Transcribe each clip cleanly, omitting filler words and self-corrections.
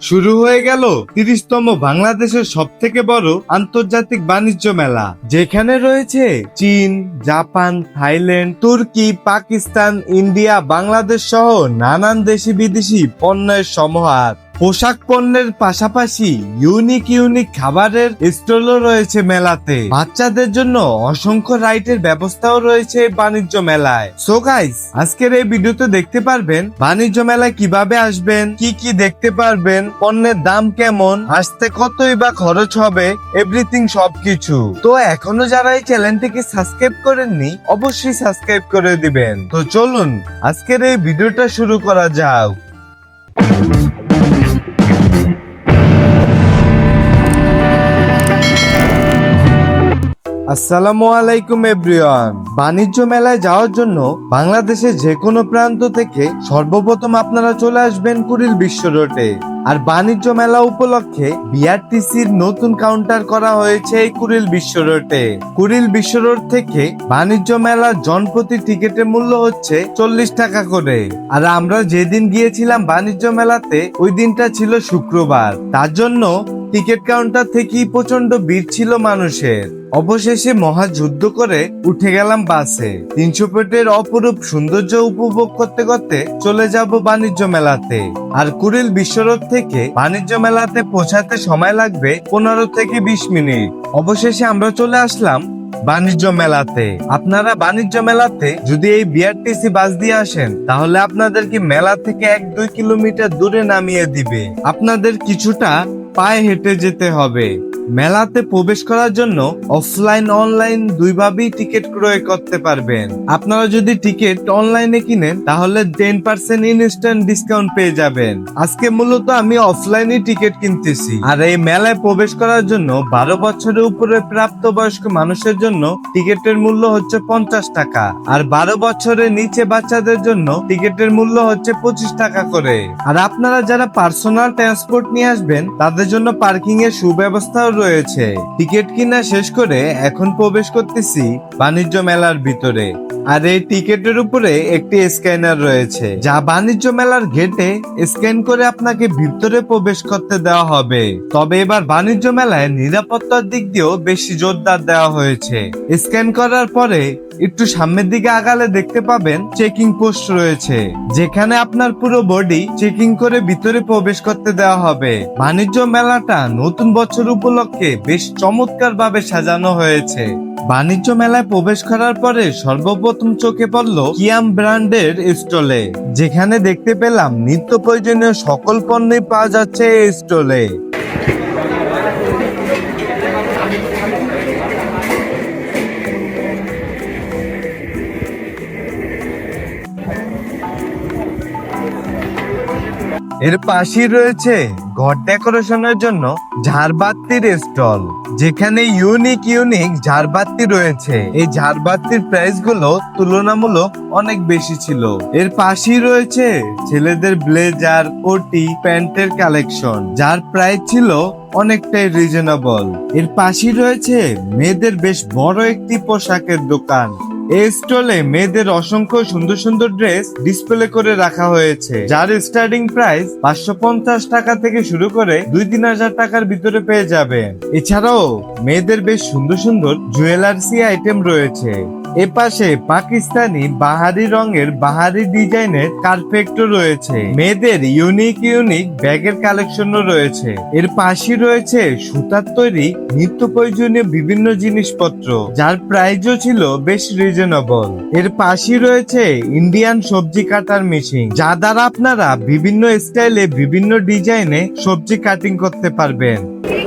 শুরু হয়ে গেল 30তম বাংলাদেশের সবথেকে বড় আন্তর্জাতিক বাণিজ্য মেলা, যেখানে রয়েছে চীন, জাপান, থাইল্যান্ড, তুর্কি, পাকিস্তান, ইন্ডিয়া, বাংলাদেশ সহ নানান দেশি বিদেশি পণ্যের সমাহার। পোশাক পণ্যের পাশাপাশি ইউনিক খাবারের স্টলও রয়েছে মেলাতে। বাচ্চাদের জন্য অসংখ্য রাইডের ব্যবস্থাও রয়েছে বাণিজ্য মেলায়। সো গাইস, আজকের এই ভিডিওতে দেখতে পারবেন বাণিজ্য মেলায় কিভাবে আসবেন, কি দেখতে পারবেন, পণ্যের দাম কেমন, আসতে কতই বা খরচ হবে, এভরিথিং সবকিছু। তো এখনো যারা এই চ্যানেলটিকে সাবস্ক্রাইব করেননি, অবশ্যই সাবস্ক্রাইব করে দিবেন। তো চলুন আজকের এই ভিডিওটা শুরু করা যাক। আসসালামু আলাইকুম এভরিওয়ান। বাণিজ্য মেলায় যাওয়ার জন্য বাংলাদেশের যে কোনো প্রান্ত থেকে সর্বপ্রথম আপনারা চলে আসবেন কুড়িল বিশ্ব রোডে। আর বাণিজ্য মেলা উপলক্ষে বিআরটিসির নতুন কাউন্টার করা হয়েছে এই কুড়িল বিশ্ব রোডে। কুড়িল বিশ্ব রোড থেকে বাণিজ্য মেলার জনপ্রতি টিকিটের মূল্য হচ্ছে 40 টাকা করে। আর আমরা যেদিন গিয়েছিলাম বাণিজ্য মেলাতে, ওই দিনটা ছিল শুক্রবার, তার জন্য টিকিট কাউন্টার থেকেই প্রচন্ড ভিড় ছিল মানুষের। অবশেষে মহাযুদ্ধ করে উঠে গেলাম বাসে। 300 ফিটের অপরূপ সৌন্দর্য উপভোগ করতে করতে চলে যাব বাণিজ্য মেলাতে। আর কুড়িল বিশ্ব রোড থেকে বাণিজ্য মেলাতে পৌঁছাতে সময় লাগবে 15 থেকে 20 মিনিট। অবশেষে আমরা চলে আসলাম বাণিজ্য মেলাতে। আপনারা বাণিজ্য মেলাতে যদি এই বিআরটিসি বাস দিয়ে আসেন, তাহলে আপনাদেরকে মেলা থেকে 1-2 কিলোমিটার দূরে নামিয়ে দিবে। আপনাদের কিছুটা পায়ে হেঁটে যেতে হবে। মেলাতে প্রবেশ করার জন্য অফলাইন অনলাইন দুইভাবেই টিকিট ক্রয় করতে পারবেন। আপনারা যদি টিকিট অনলাইনে কিনেন, তাহলে 10% ইনস্ট্যান্ট ডিসকাউন্ট পেয়ে যাবেন। আজকে মূলত আমি অফলাইনে টিকিট কিনতেছি। আর এই মেলায় প্রবেশ করার জন্য 12 বছরের উপরে প্রাপ্তবয়স্ক মানুষের জন্য টিকিটের মূল্য হচ্ছে 50 টাকা। আর 12 বছরের নিচে বাচ্চাদের জন্য টিকিটের মূল্য হচ্ছে 25 টাকা করে। আর আপনারা যারা পার্সোনাল ট্রান্সপোর্ট নিয়ে আসবেন, তাদের জন্য পার্কিং এর সুব্যবস্থাও রয়েছে। টিকিট কিনা শেষ করে এখন প্রবেশ করতেছি বাণিজ্য মেলার ভিতরে। আর এই টিকিটের উপরে একটি স্ক্যানার রয়েছে, যা বাণিজ্য মেলার গেটে স্ক্যান করে আপনাকে ভিতরে প্রবেশ করতে দেওয়া হবে। তবে এবার বাণিজ্য মেলায় নিরাপত্তার দিক দিয়েও বেশি জোরদার দেওয়া হয়েছে। স্ক্যান করার পরে একটু সামনের দিকে আগালে দেখতে পাবেন চেকিং পোস্ট রয়েছে, যেখানে আপনার পুরো বডি চেকিং করে ভিতরে প্রবেশ করতে দেওয়া হবে। বাণিজ্য মেলাটা নতুন বছর উপলক্ষে বেশ চমৎকার ভাবে সাজানো হয়েছে। বাণিজ্য মেলায় প্রবেশ করার পরে সর্বপ্রথম চোখে পড়ল কিয়াম ব্র্যান্ডের স্টলে, যেখানে দেখতে পেলাম নিত্য প্রয়োজনীয় সকল পণ্যই পাওয়া যাচ্ছে এই স্টলে। এর পাশেই রয়েছে ঘর ডেকোরেশনের জন্য ঝাড়বাতির স্টল, যেখানে ইউনিক ঝাড়বাতি রয়েছে। এই ঝাড়বাতির প্রাইস গুলো তুলনামূলক অনেক বেশি ছিল। এর পাশেই রয়েছে ছেলেদের ব্লেজার, কোটি, প্যান্টের কালেকশন, যার প্রাইস ছিল অনেকটাই রিজনেবল। এর পাশেই রয়েছে মেয়েদের বেশ বড় একটি পোশাকের দোকান। এই স্টলে মেয়েদের অসংখ্য সুন্দর ড্রেস ডিসপ্লে করে রাখা হয়েছে, যার স্টার্টিং প্রাইস 550 টাকা থেকে শুরু করে 2-3 হাজার টাকার ভিতরে পেয়ে যাবেন। এছাড়াও মেয়েদের বেশ সুন্দর জুয়েলার্সি আইটেম রয়েছে। এপাশে পাকিস্তানি বাহারি রঙের বাহারি ডিজাইনের কার্পেটও রয়েছে। মেয়েদের ইউনিক ব্যাগের কালেকশনও রয়েছে। এর পাশে রয়েছে সুতার তৈরি নিত্য প্রয়োজনীয় বিভিন্ন জিনিসপত্র, যার প্রাইসও ছিল বেশ রিজনেবল। এর পাশে রয়েছে ইন্ডিয়ান সবজি কাটার মেশিন, যা দ্বারা আপনারা বিভিন্ন স্টাইলে বিভিন্ন ডিজাইনে সবজি কাটিং করতে পারবেন।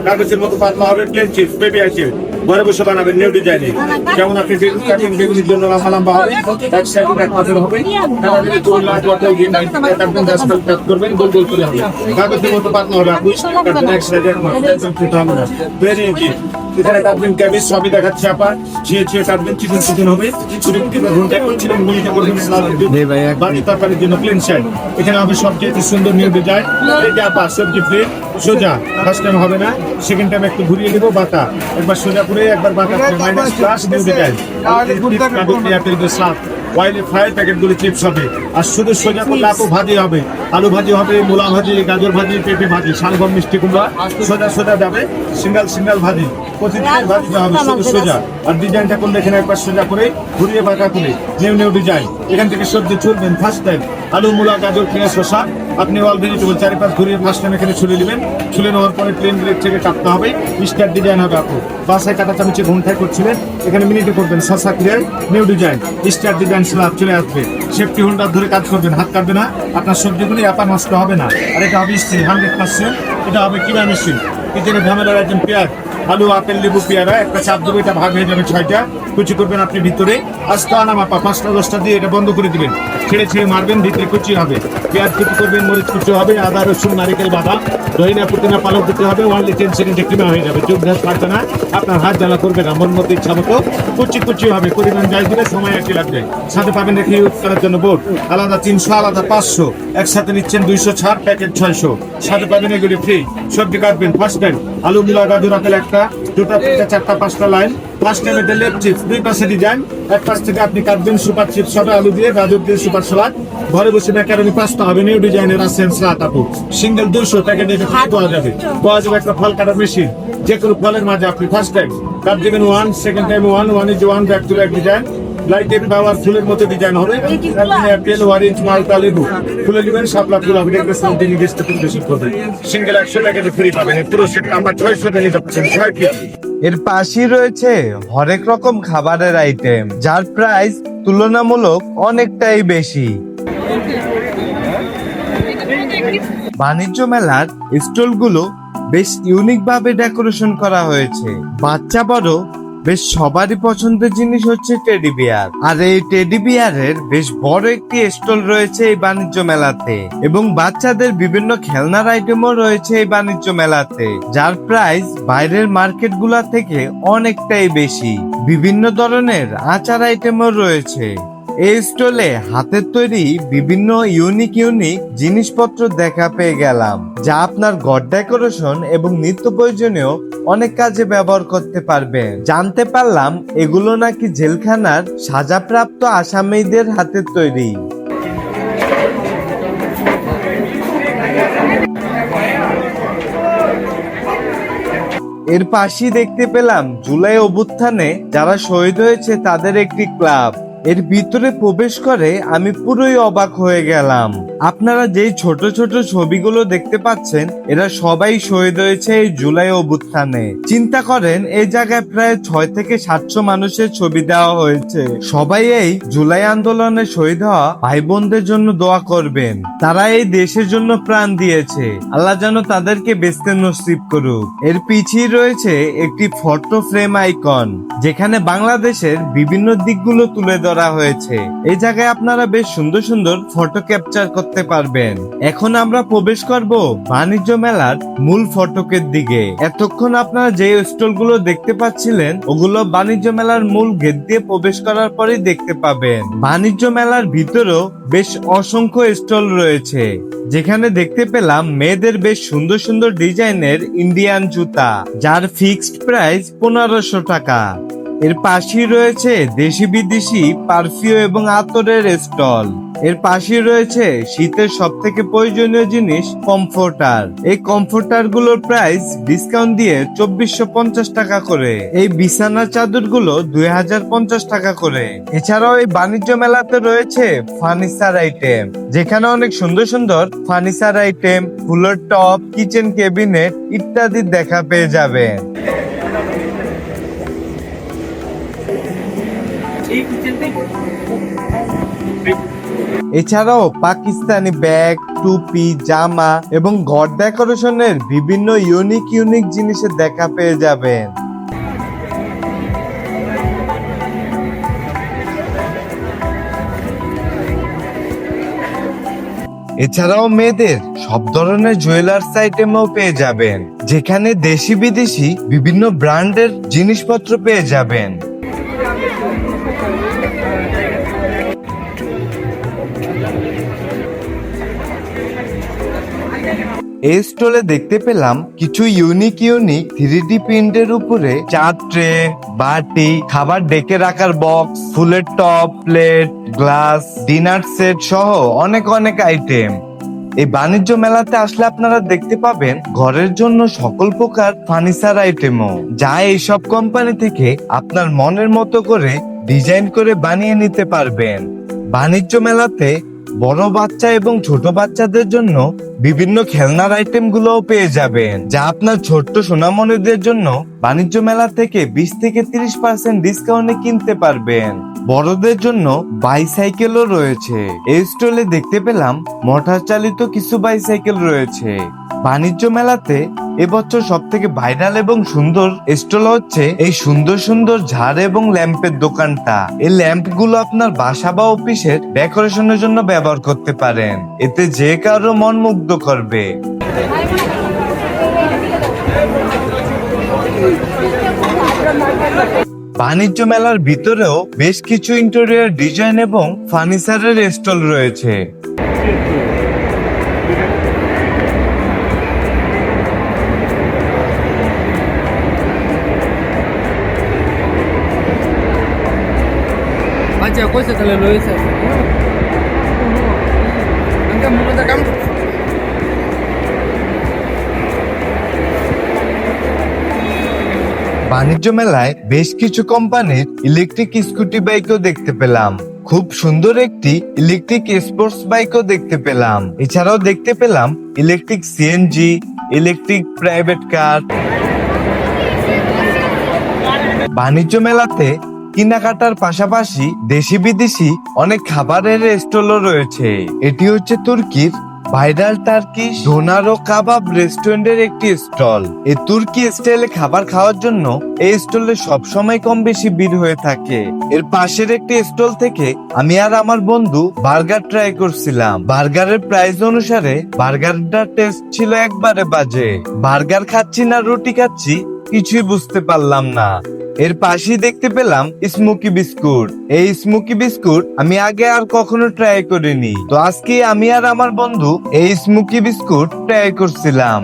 কাগজের মতো পাতলা হবে, প্লেন চিপস, বেবি আইটেম, ঘরে বসে বানাবেন নিউ ডিজাইনে। যেমন আপনি বেগুন কাটিং, বেগুনের জন্য লম্বা হবে, এক সাইডে এক পাশে হবে, তাহলে গোল লাইট ওয়াটার গিয়ে লাইট একদম জাস্ট কাট করবেন, গোল করলে হবে। কাগজের মতো পাতলা হবে, আপনি কাটবেন এক সাইডে এক পাশে, একদম ফিট হবে না। Very easy. এখানে কাটবেন ক্যাবেজ, সবই দেখাচ্ছে আপা, ছিঁড়ে কাটবেন, চিকেন হবে, ছুটি ঘন্টা এখন চিকেন গুলিতে করবেন বাকি তরকারির জন্য প্লেন সাইড। এখানে হবে সবচেয়ে সুন্দর নিউ ডিজাইন। এটা আপা সবজি প্লেট সোজা, ফার্স্ট টাইম হবে না, সেকেন্ড টাইম একটু ঘুরিয়ে দেবো বাঁকা, একবার সোজা করে একবার বাঁকা করে মাইনাস প্লাস নিউ ডিজাইন। অয়েলে ফ্রাই প্যাকেটগুলি চিপস হবে। আর শুধু সোজা করলে আপু ভাজি হবে, আলু ভাজি হবে, মূলা ভাজি, গাজর ভাজি, পেঁপে ভাজি, শালগম, মিষ্টি কুমড়া সোজা সোজা যাবে, সিঙ্গেল ভাজি, প্রতিদিনের ভাজি হবে শুধু সোজা। আর ডিজাইনটা করলে এখানে একবার সোজা করে ঘুরিয়ে বাঁকা করে নিউ ডিজাইন। এখান থেকে সবজি ছুলবেন ফার্স্ট টাইম, আলু, মূলা, গাজর, পেঁয়াজ, শসা আপনি অল ভেজিটেবল চারিপাশ ঘুরিয়ে ফার্স্ট টাইম এখানে ছুলে নেবেন। ছুলে নেওয়ার পরে প্লেন ব্রেড থেকে কাটতে হবে, স্টার ডিজাইন হবে। আপু বাসায় কাটা চামচে ঘন্টায় করছিলেন, এখানে মিনিটে করবেন। শসা clear, new design, star design slab চলে আসবে। সেফটি হোল্ডার ধরে কাজ করবেন, হাত কাটবে না, আপনার সবজিগুলি আপা নষ্ট হবে না। আর এটা হবে স্টিল 100%, এটা হবে কিনা মেশিন। কিচেনে ঝামেলার একজন পেঁয়াজ, আলু, আপেল, লেবু, পেয়ারা একটা চাপ দেবো, এটা ভাগ হয়ে যাবে 6টা। কুচি করবেন আপনি ভিতরে, আস্তে আনা মাপা 5টা 10টা দিয়ে এটা বন্ধ করে দিবেন। ছেড়ে মারবেন, ভিতরে কুচি হবে। পেঁয়াজ কুচি করবেন, মরিচ কুচি হবে, আদা, রসুন, নারিকেল বাদাম, দহিনা পুদিনা পালক দিতে হবে। 10 সেকেন্ডে কিমা হয়ে যাবে। চোখ ঝাঁস পারবে না, আপনার হাত জ্বালা করবে না, মন মতো ইচ্ছা মতো কুচি হবে। পরিমাণ যাই দিলে সময় একই লাগবে। সাথে পাবেন রেখে ইউজ করার জন্য বোর্ড, আলাদা 300, আলাদা 500, একসাথে নিচ্ছেন 200 ছাড়, প্যাকেট 600। সাথে পাবেন এগুলি ফ্রি। সবজি কাটবেন ফার্স্ট টাইম, আলু, মূলা, গাজর, আপেল একটা, দুটা, তিনটা, চারটা, 5টা লাইন। ফার্স্ট টাইম এটা লেফট চিপস, 2 পাশে ডিজাইন। এক পাশ থেকে আপনি কাটবেন সুপার চিপস হবে, আলু দিয়ে, গাজর দিয়ে সুপার সালাদ। ঘরে বসে ম্যাকারনি পাস্তা হবে, নিউ ডিজাইনের আসেন সালাদ। আপু সিঙ্গেল 200 প্যাকেট এটা পাওয়া যাবে। একটা ফল কাটার মেশিন, যে কোনো ফলের মাঝে আপনি ফার্স্ট টাইম কাট দেবেন 1, second time 1 is 1, back to back design. Light and power ফুলের মতো ডিজাইন হবে। অ্যাপেল, অরেঞ্জ, মালটা, লেবু ফুলে দিবেন, শাপলা ফুল হবে। সিঙ্গেল 100 প্যাকেটে ফ্রি পাবেন। পুরো সেট আমার 600 টাকা নিতে পারছেন 6 কেজি। এর পাশেই রয়েছে হরেক রকম খাবারের আইটেম, যার প্রাইস তুলনামূলক অনেকটাই বেশি। বাণিজ্য মেলার স্টলগুলো বেশ ইউনিক ভাবে ডেকোরেশন করা হয়েছে। বাচ্চা বড় বেশ সবারই পছন্দের জিনিস হচ্ছে টেডি বিয়ার। আর এই টেডি বিয়ারের বেশ বড় একটি স্টল রয়েছে এই বাণিজ্য মেলাতে, এবং বাচ্চাদের বিভিন্ন খেলনার আইটেমও রয়েছে এই বাণিজ্য মেলাতে, যার প্রাইস বাইরের মার্কেট গুলা থেকে অনেকটাই বেশি। বিভিন্ন ধরনের আচার আইটেমও রয়েছে। এই স্টলে হাতের তৈরি বিভিন্ন ইউনিক জিনিসপত্র দেখা পেয়ে গেলাম, যা আপনার ঘর ডেকোরেশন এবং নিত্য প্রয়োজনীয় অনেক কাজে ব্যবহার করতে পারবেন। জানতে পারলাম এগুলো নাকি জেলখানার সাজাপ্রাপ্ত আসামিদের হাতের তৈরি। এর পাশেই দেখতে পেলাম জুলাই অভ্যুত্থানে যারা শহীদ হয়েছে তাদের একটি ক্লাব। এর ভিতরে প্রবেশ করে আমি পুরোই অবাক হয়ে গেলাম। আপনারা যেই ছোট ছোট ছবিগুলো দেখতে পাচ্ছেন, এরা সবাই শহীদ হয়েছে এই জুলাই অভ্যুত্থানে। চিন্তা করেন, এই জায়গায় প্রায় 6 থেকে 700 মানুষের ছবি দেওয়া হয়েছে। সবাই এই জুলাই আন্দোলনে শহীদ হওয়া ভাই বোনদের জন্য দোয়া করবেন। তারা এই দেশের জন্য প্রাণ দিয়েছে, আল্লাহ যেন তাদেরকে বেঁচতে নসিব করুক। এর পিছিয়ে রয়েছে একটি ফটো ফ্রেম আইকন, যেখানে বাংলাদেশের বিভিন্ন দিকগুলো তুলে ধরা হয়েছে। এই জায়গায় আপনারা বেশ সুন্দর সুন্দর ফটো ক্যাপচার করতে পারবেন। এখন আমরা প্রবেশ করব বাণিজ্য মেলার মূল ফটকের দিকে। এতক্ষণ আপনারা যে স্টলগুলো দেখতে পাচ্ছিলেন, ওগুলো বাণিজ্য মেলার মূল গেট দিয়ে প্রবেশ করার পরেই দেখতে পাবেন। বাণিজ্য মেলার ভিতরেও বেশ অসংখ্য স্টল রয়েছে, যেখানে দেখতে পেলাম মেয়েদের বেশ সুন্দর সুন্দর ডিজাইনের ইন্ডিয়ান জুতা, যার ফিক্সড প্রাইস 1500 টাকা। এর পাশেই রয়েছে দেশি বিদেশি পারফিউম এবং আতরের স্টল। এর পাশেই রয়েছে শীতের সব থেকে প্রয়োজনীয় জিনিস কমফোর্টার। এই কমফোর্টার গুলোর প্রাইস ডিসকাউন্ট দিয়ে 2450 টাকা করে। এই বিছানার চাদর গুলো 2050 টাকা করে। এছাড়াও এই বাণিজ্য মেলাতে রয়েছে ফার্নিচার আইটেম, যেখানে অনেক সুন্দর সুন্দর ফার্নিচার আইটেম, ফুলের টপ, কিচেন ক্যাবিনেট ইত্যাদি দেখা পেয়ে যাবেন। এছাড়াও পাকিস্তানি ব্যাগ, টুপি, জামা এবং ঘর ডেকোরেশনের বিভিন্ন ইউনিক জিনিসের দেখা পেয়ে যাবেন। এছাড়াও মেয়েদের সব ধরনের জুয়েলার্স আইটেমও পেয়ে যাবেন, যেখানে দেশি বিদেশি বিভিন্ন ব্র্যান্ডের জিনিসপত্র পেয়ে যাবেন। এই স্টলে দেখতে পেলাম কিছু ইউনিক 3D প্রিন্টের উপরে চাট ট্রে, বাটি, খাবার ডেকে রাখার বক্স, ফুলের top, plate, glass, dinner set সহ অনেক অনেক আইটেম। এই বাণিজ্য মেলাতে আসলে আপনারা দেখতে পাবেন ঘরের জন্য সকল প্রকার ফার্নিচার আইটেমও, যা এইসব কোম্পানি থেকে আপনার মনের মতো করে ডিজাইন করে বানিয়ে নিতে পারবেন। বাণিজ্য মেলাতে বড় বাচ্চা এবং ছোট বাচ্চাদের জন্য বিভিন্ন খেলনার আইটেম গুলোও পেয়ে যাবেন, যা আপনার ছোট্ট সোনামণিদের জন্য বাণিজ্য মেলা থেকে 20 থেকে 30% ডিসকাউন্টে কিনতে পারবেন। বড়দের জন্য বাইসাইকেলও রয়েছে। এই স্টলে দেখতে পেলাম মোটর চালিত কিছু বাইসাইকেল রয়েছে। বাণিজ্য মেলাতে এবছর সব থেকে ভাইরাল এবং সুন্দর স্টল হচ্ছে এই সুন্দর সুন্দর ঝাড় এবং ল্যাম্পের দোকানটা। এই ল্যাম্প গুলো আপনার বাসা বা অফিসের ডেকোরেশনের জন্য ব্যবহার করতে পারেন, এতে যে কারো মন মুগ্ধ করবে। বাণিজ্য মেলার ভিতরেও বেশ কিছু ইন্টেরিয়র ডিজাইন এবং ফার্নিচারের স্টল রয়েছে। Aja aku sekali Luis. Angkat mulut kamu. বাণিজ্য মেলায় বেশ কিছু কোম্পানির ইলেকট্রিক স্কুটি বাইকও দেখতে পেলাম। খুব সুন্দর একটি ইলেকট্রিক স্পোর্টস বাইকও দেখতে পেলাম। এছাড়াও দেখতে পেলাম electric CNG, electric private car. বাণিজ্য মেলাতে কেনাকাটার পাশাপাশি দেশি বিদেশি অনেক খাবারের স্টলও রয়েছে। এটি হচ্ছে তুর্কির ভাইরাল টার্কিশ ডোনার ও কাবাব রেস্টুরেন্টের একটি স্টল। এই তুর্কি স্টাইলে খাবার খাওয়ার জন্য এই স্টলে সবসময় কম বেশি ভিড় হয়ে থাকে। এর পাশের একটি স্টল থেকে আমি আর আমার বন্ধু বার্গার ট্রাই করছিলাম। বার্গারের প্রাইস অনুসারে বার্গারটার টেস্ট ছিল একবারে বাজে। বার্গার খাচ্ছি না রুটি খাচ্ছি কিছুই বুঝতে পারলাম না। এর পাশেই দেখতে পেলাম স্মোকি বিস্কুট। এই স্মোকি বিস্কুট আমি আগে আর কখনো ট্রাই করিনি, তো আজকে আমি আর আমার বন্ধু এই স্মোকি বিস্কুট ট্রাই করছিলাম।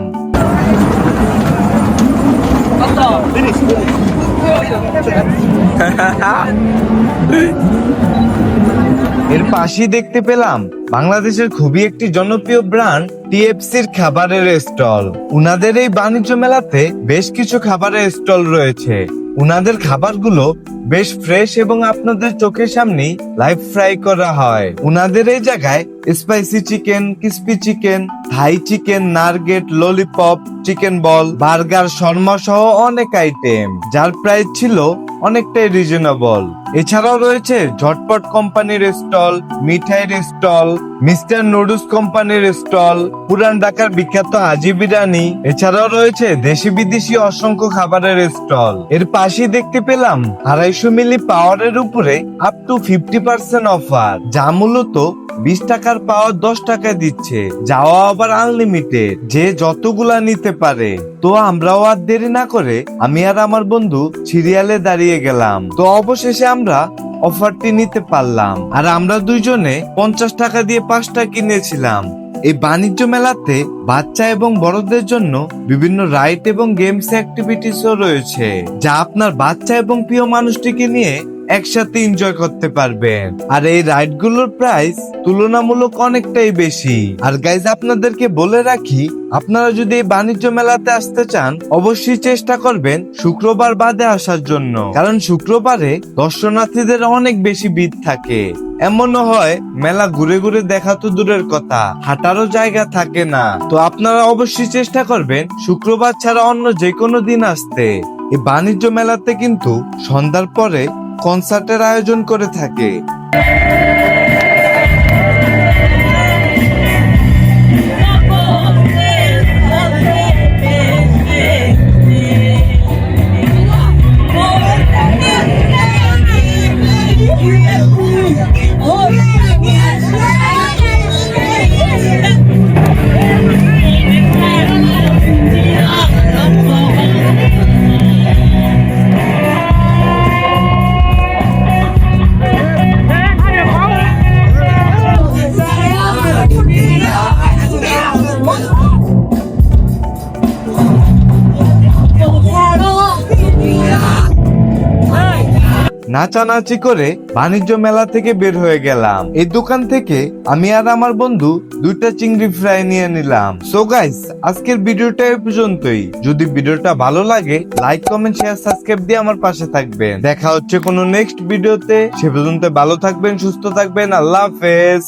এর পাশেই দেখতে পেলাম বাংলাদেশের খুবই একটি জনপ্রিয় ব্র্যান্ড টিএফসির খাবারের স্টল। উনাদের এই বাণিজ্য মেলাতে বেশ কিছু খাবারের স্টল রয়েছে। উনাদের খাবারগুলো বেশ ফ্রেশ এবং আপনাদের চোখের সামনেই লাইভ ফ্রাই করা হয়। উনাদের এই জায়গায় spicy chicken, crispy chicken, Thai chicken, nugget, lollipop, chicken ball, burger, shawarma সহ অনেক আইটেম, যার প্রাইস ছিল অনেকটাই রিজনেবল। এছাড়াও রয়েছে ঝটপট কোম্পানির স্টল, মিঠাইয়ের স্টল, মিস্টার নুডলস কোম্পানির স্টল, পুরান ঢাকার বিখ্যাত হাজি বিরিয়ানি। এছাড়াও রয়েছে দেশি বিদেশি অসংখ্য খাবারের স্টল। এর পাশেই দেখতে পেলাম 250 মিলি পাওয়ারের উপরে আপ টু 50% অফার, যা মূলত 20 টাকার পাওয়ার 10 টাকায় দিচ্ছে, যাওয়া আবার আনলিমিটেড, যে যতগুলা নিতে পারে। তো আমরাও আর দেরি না করে আমি আর আমার বন্ধু সিরিয়ালে দাঁড়িয়ে গেলাম। তো অবশেষে আমরা অফারটি নিতে পারলাম, আর আমরা দুইজনে 50 টাকা দিয়ে 5টা কিনেছিলাম। এই বাণিজ্য মেলাতে বাচ্চা এবং বড়দের জন্য বিভিন্ন রাইড এবং গেমস অ্যাক্টিভিটিসও রয়েছে, যা আপনার বাচ্চা এবং প্রিয় মানুষটিকে নিয়ে একসাথে এনজয় করতে পারবেন। আর এই রাইড গুলোর প্রাইস তুলনামূলক অনেকটাই বেশি। আর গাইজ আপনাদেরকে বলে রাখি, আপনারা যদি এই বাণিজ্য মেলাতে আসতে চান অবশ্যই চেষ্টা করবেন শুক্রবার বাদে আসার জন্য, কারণ শুক্রবারে দর্শনার্থীদের অনেক বেশি ভিড় থাকে। এমনও হয় মেলা ঘুরে ঘুরে দেখা তো দূরের কথা, হাঁটারও জায়গা থাকে না। তো আপনারা অবশ্যই চেষ্টা করবেন শুক্রবার ছাড়া অন্য যে কোনো দিন আসতে। এই বাণিজ্য মেলাতে কিন্তু সন্ধ্যার পরে কনসার্টের আয়োজন করে থাকে। নাচানাচি করে বাণিজ্য মেলা থেকে বের হয়ে গেলাম। এই দোকান থেকে আমি আর আমার বন্ধু 2টা চিংড়ি ফ্রাই নিয়ে নিলাম। সো গাইস, আজকের ভিডিওটা এই পর্যন্তই। যদি ভিডিওটা ভালো লাগে লাইক, কমেন্ট, শেয়ার, সাবস্ক্রাইব দিয়ে আমার পাশে থাকবেন। দেখা হচ্ছে কোনো নেক্সট ভিডিওতে। সে পর্যন্ত ভালো থাকবেন, সুস্থ থাকবেন। আল্লাহ হাফেজ।